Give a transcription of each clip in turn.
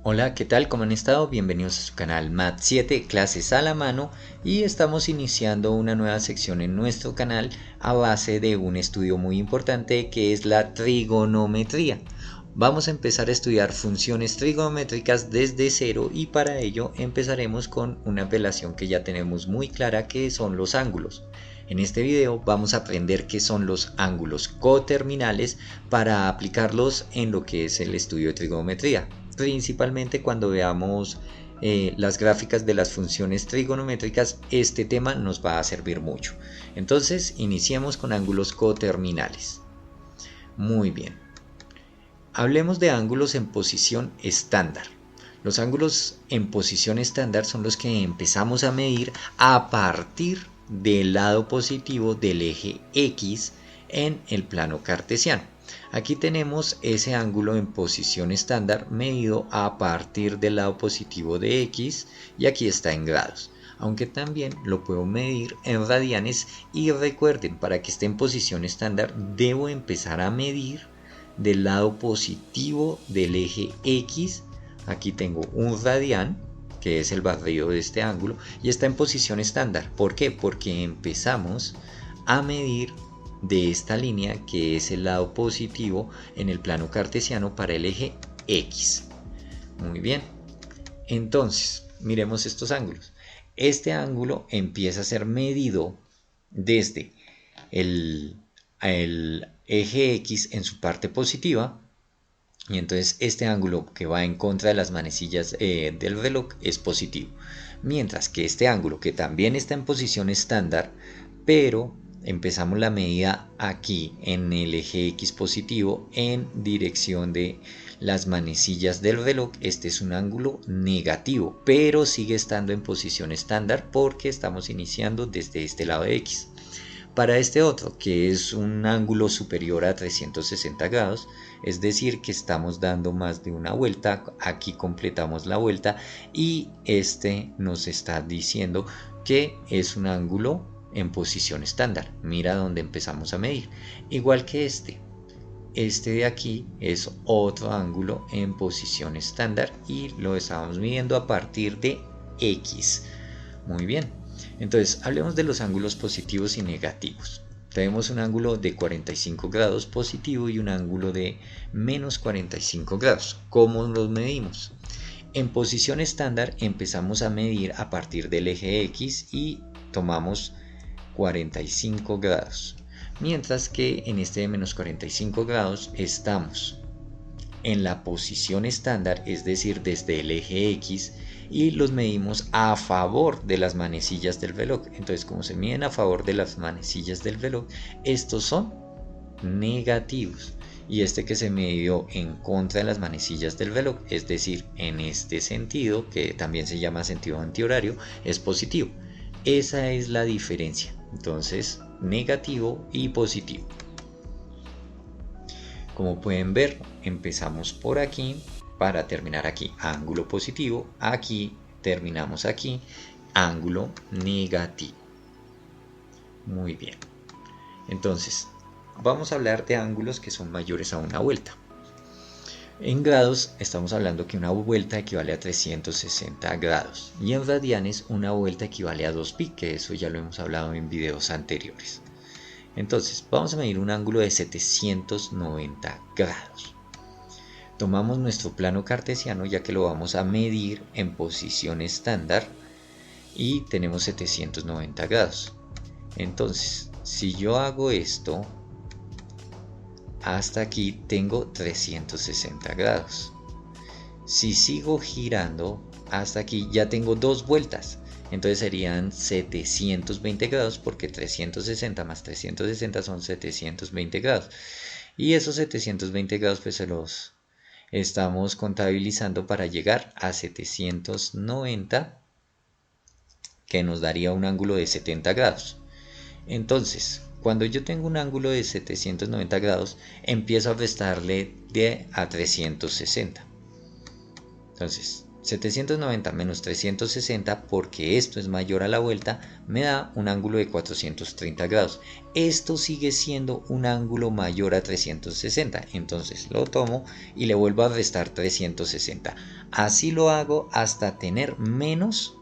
Hola, ¿qué tal? ¿Cómo han estado? Bienvenidos a su canal Mat 7 Clases a la Mano y estamos iniciando una nueva sección en nuestro canal a base de un estudio muy importante que es la trigonometría. Vamos a empezar a estudiar funciones trigonométricas desde cero y para ello empezaremos con una apelación que ya tenemos muy clara que son los ángulos. En este video vamos a aprender qué son los ángulos coterminales para aplicarlos en lo que es el estudio de trigonometría. Principalmente cuando veamos las gráficas de las funciones trigonométricas, este tema nos va a servir mucho. Entonces, iniciemos con ángulos coterminales. Muy bien. Hablemos de ángulos en posición estándar. Los ángulos en posición estándar son los que empezamos a medir a partir del lado positivo del eje X en el plano cartesiano. Aquí tenemos ese ángulo en posición estándar medido a partir del lado positivo de X y aquí está en grados. Aunque también lo puedo medir en radianes y recuerden, para que esté en posición estándar debo empezar a medir del lado positivo del eje X. Aquí tengo un radián, que es el barrido de este ángulo, y está en posición estándar. ¿Por qué? Porque empezamos a medir de esta línea, que es el lado positivo en el plano cartesiano para el eje X. Muy bien. Entonces, miremos estos ángulos. Este ángulo empieza a ser medido desde el eje X en su parte positiva, y entonces este ángulo que va en contra de las manecillas del reloj es positivo, mientras que este ángulo que también está en posición estándar, pero empezamos la medida aquí en el eje X positivo en dirección de las manecillas del reloj, este es un ángulo negativo, pero sigue estando en posición estándar porque estamos iniciando desde este lado de X. Para este otro, que es un ángulo superior a 360 grados, es decir, que estamos dando más de una vuelta, aquí completamos la vuelta y este nos está diciendo que es un ángulo en posición estándar. Mira donde empezamos a medir. Igual que este de aquí es otro ángulo en posición estándar y lo estamos midiendo a partir de X. Muy bien. Entonces, hablemos de los ángulos positivos y negativos. Tenemos un ángulo de 45 grados positivo y un ángulo de menos 45 grados. ¿Cómo los medimos? En posición estándar empezamos a medir a partir del eje X y tomamos 45 grados. Mientras que en este de menos 45 grados estamos en la posición estándar, es decir, desde el eje X, y los medimos a favor de las manecillas del reloj. Entonces, como se miden a favor de las manecillas del reloj, estos son negativos. Y este que se midió en contra de las manecillas del reloj, es decir, en este sentido, que también se llama sentido antihorario, es positivo. Esa es la diferencia. Entonces, negativo y positivo. Como pueden ver, empezamos por aquí para terminar aquí, ángulo positivo, aquí terminamos aquí, ángulo negativo. Muy bien. Entonces, vamos a hablar de ángulos que son mayores a una vuelta. En grados estamos hablando que una vuelta equivale a 360 grados y en radianes una vuelta equivale a 2pi, que eso ya lo hemos hablado en videos anteriores. Entonces, vamos a medir un ángulo de 790 grados. Tomamos nuestro plano cartesiano, ya que lo vamos a medir en posición estándar, y tenemos 790 grados. Entonces, si yo hago esto, hasta aquí tengo 360 grados. Si sigo girando, hasta aquí ya tengo dos vueltas. Entonces serían 720 grados porque 360 más 360 son 720 grados. Y esos 720 grados pues se los estamos contabilizando para llegar a 790, que nos daría un ángulo de 70 grados. Entonces, cuando yo tengo un ángulo de 790 grados, empiezo a restarle de a 360. Entonces, 790 menos 360, porque esto es mayor a la vuelta, me da un ángulo de 430 grados. Esto sigue siendo un ángulo mayor a 360, entonces lo tomo y le vuelvo a restar 360. Así lo hago hasta tener menos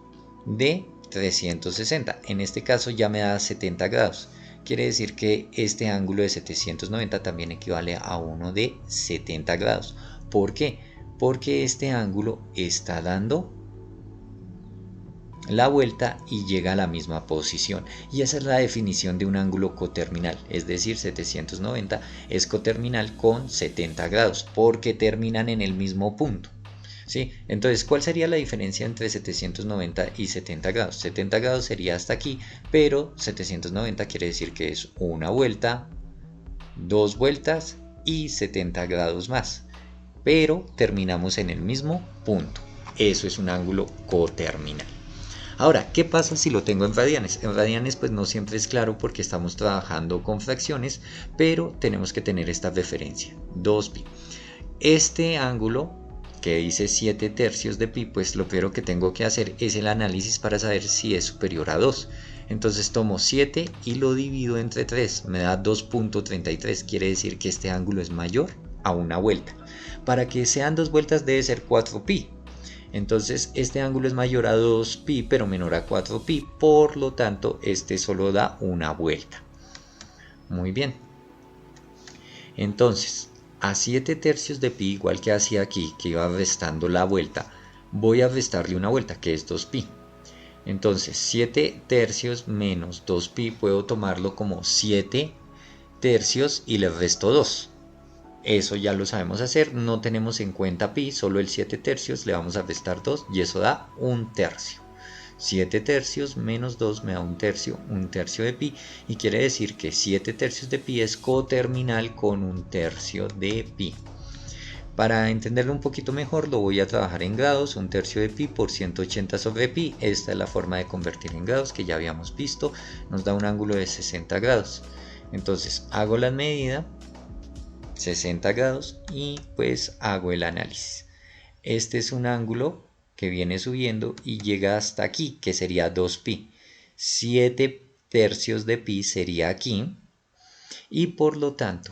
de 360. En este caso ya me da 70 grados. Quiere decir que este ángulo de 790 también equivale a uno de 70 grados. ¿Por qué? Porque este ángulo está dando la vuelta y llega a la misma posición, y esa es la definición de un ángulo coterminal, es decir, 790 es coterminal con 70 grados porque terminan en el mismo punto. ¿Sí? Entonces, ¿cuál sería la diferencia entre 790 y 70 grados? 70 grados sería hasta aquí, pero 790 quiere decir que es una vuelta, dos vueltas y 70 grados más, pero terminamos en el mismo punto. Eso es un ángulo coterminal. Ahora, ¿qué pasa si lo tengo en radianes? En radianes pues no siempre es claro porque estamos trabajando con fracciones, pero tenemos que tener esta referencia, 2pi. Este ángulo que dice 7 tercios de pi, pues lo primero que tengo que hacer es el análisis para saber si es superior a 2. Entonces tomo 7 y lo divido entre 3, me da 2.33, quiere decir que este ángulo es mayor a una vuelta. Para que sean dos vueltas debe ser 4pi. Entonces este ángulo es mayor a 2pi pero menor a 4pi, por lo tanto este solo da una vuelta. Muy bien. Entonces a 7 tercios de pi, igual que hacía aquí, que iba restando la vuelta, voy a restarle una vuelta, que es 2pi. Entonces 7 tercios menos 2pi puedo tomarlo como 7 tercios y le resto 2. Eso ya lo sabemos hacer, no tenemos en cuenta pi, solo el 7 tercios, le vamos a restar 2 y eso da un tercio. 7 tercios menos 2 me da un tercio de pi, y quiere decir que 7 tercios de pi es coterminal con un tercio de pi. Para entenderlo un poquito mejor lo voy a trabajar en grados, un tercio de pi por 180 sobre pi, esta es la forma de convertir en grados que ya habíamos visto, nos da un ángulo de 60 grados. Entonces hago la medida, 60 grados, y pues hago el análisis. Este es un ángulo que viene subiendo y llega hasta aquí, que sería 2pi. 7 tercios de pi sería aquí, y por lo tanto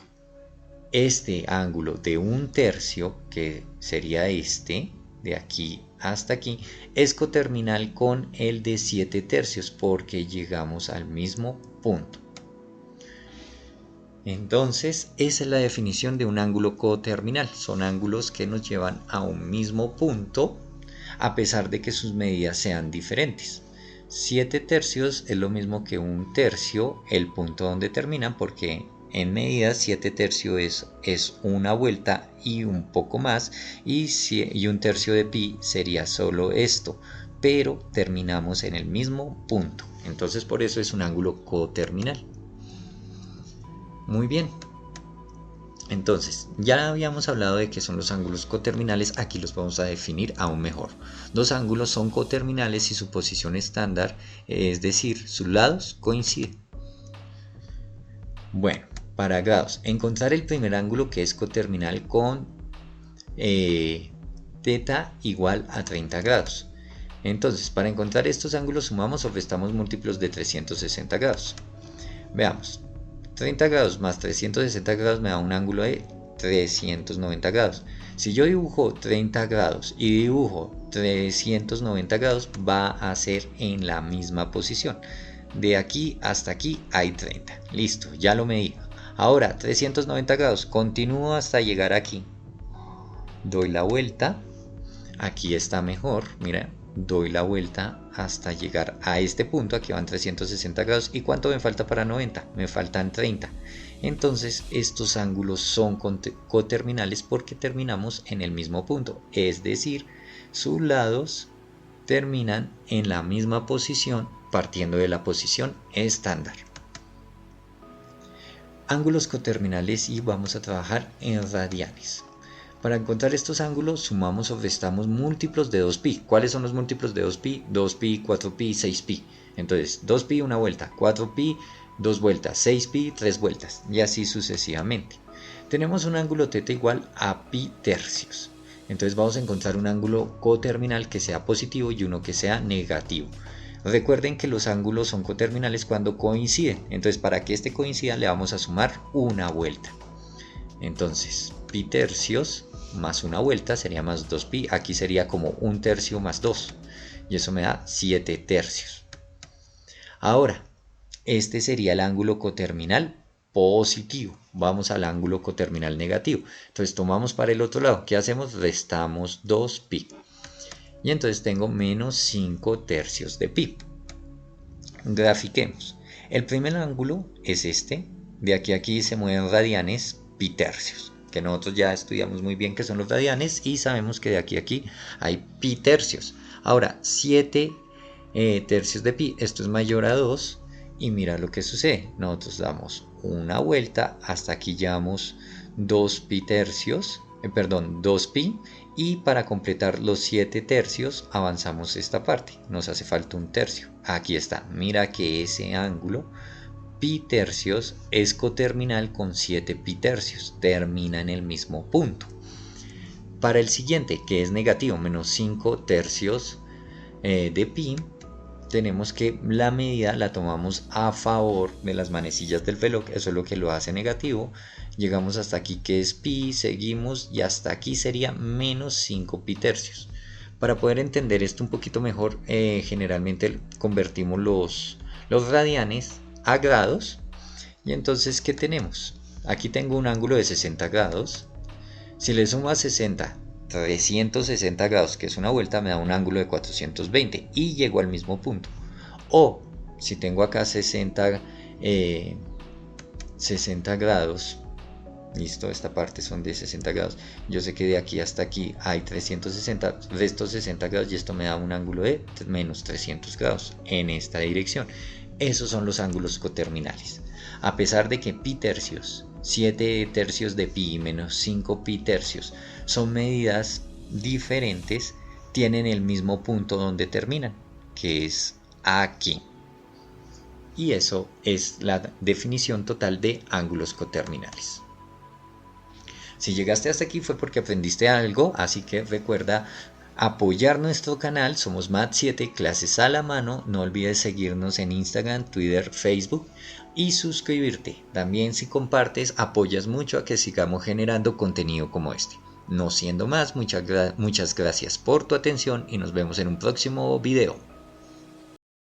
este ángulo de un tercio, que sería este de aquí hasta aquí, es coterminal con el de 7 tercios porque llegamos al mismo punto. Entonces, esa es la definición de un ángulo coterminal. Son ángulos que nos llevan a un mismo punto a pesar de que sus medidas sean diferentes. 7 tercios es lo mismo que un tercio, el punto donde terminan, porque en medidas 7 tercios es una vuelta y un poco más, y un tercio de pi sería solo esto, pero terminamos en el mismo punto. Entonces por eso es un ángulo coterminal. Muy bien. Entonces, ya habíamos hablado de qué son los ángulos coterminales, aquí los vamos a definir aún mejor. Dos ángulos son coterminales si su posición estándar, es decir, sus lados coinciden. Bueno, para grados, encontrar el primer ángulo que es coterminal con θ igual a 30 grados. Entonces, para encontrar estos ángulos sumamos o restamos múltiplos de 360 grados. Veamos. 30 grados más 360 grados me da un ángulo de 390 grados. Si yo dibujo 30 grados y dibujo 390 grados, va a ser en la misma posición. De aquí hasta aquí hay 30. Listo, ya lo medí. Ahora 390 grados, continúo hasta llegar aquí. Doy la vuelta. Aquí está mejor, mira. Doy la vuelta hasta llegar a este punto, aquí van 360 grados. ¿Y cuánto me falta para 90? Me faltan 30. Entonces estos ángulos son coterminales porque terminamos en el mismo punto, es decir, sus lados terminan en la misma posición partiendo de la posición estándar. Ángulos coterminales, y vamos a trabajar en radianes. Para encontrar estos ángulos sumamos o restamos múltiplos de 2pi. ¿Cuáles son los múltiplos de 2pi? 2pi, 4pi, 6pi. Entonces 2pi una vuelta, 4pi dos vueltas, 6pi 3 vueltas, y así sucesivamente. Tenemos un ángulo θ igual a pi tercios. Entonces vamos a encontrar un ángulo coterminal que sea positivo y uno que sea negativo. Recuerden que los ángulos son coterminales cuando coinciden. Entonces para que este coincida le vamos a sumar una vuelta. Entonces pi tercios más una vuelta sería más 2pi. Aquí sería como 1/3 más 2. Y eso me da 7 tercios. Ahora, este sería el ángulo coterminal positivo. Vamos al ángulo coterminal negativo. Entonces tomamos para el otro lado. ¿Qué hacemos? Restamos 2pi. Y entonces tengo menos 5 tercios de pi. Grafiquemos. El primer ángulo es este. De aquí a aquí se mueven radianes pi tercios. Que nosotros ya estudiamos muy bien qué son los radianes y sabemos que de aquí a aquí hay pi tercios. Ahora, 7 tercios de pi. Esto es mayor a 2. Y mira lo que sucede. Nosotros damos una vuelta. Hasta aquí llevamos 2pi tercios. 2pi. Y para completar los 7 tercios avanzamos esta parte. Nos hace falta 1/3. Aquí está. Mira que ese ángulo pi tercios es coterminal con 7 pi tercios. Termina en el mismo punto. Para el siguiente, que es negativo, menos 5 tercios de pi, tenemos que la medida la tomamos a favor de las manecillas del reloj. Eso es lo que lo hace negativo. Llegamos hasta aquí que es pi, seguimos y hasta aquí sería menos 5 pi tercios. Para poder entender esto un poquito mejor, generalmente convertimos los radianes a grados. Y entonces, ¿qué tenemos? Aquí tengo un ángulo de 60 grados. Si le sumo a 60, 360 grados, que es una vuelta, me da un ángulo de 420 y llego al mismo punto. O si tengo acá 60 grados, listo, esta parte son de 60 grados, yo sé que de aquí hasta aquí hay 360, resto 60 grados y esto me da un ángulo de menos 300 grados en esta dirección. Esos son los ángulos coterminales. A pesar de que pi tercios, 7 tercios de pi menos 5 pi tercios son medidas diferentes, tienen el mismo punto donde terminan, que es aquí. Y eso es la definición total de ángulos coterminales. Si llegaste hasta aquí fue porque aprendiste algo, así que recuerda apoyar nuestro canal. Somos Mat7, clases a la mano. No olvides seguirnos en Instagram, Twitter, Facebook y suscribirte. También si compartes, apoyas mucho a que sigamos generando contenido como este. No siendo más, muchas gracias por tu atención y nos vemos en un próximo video.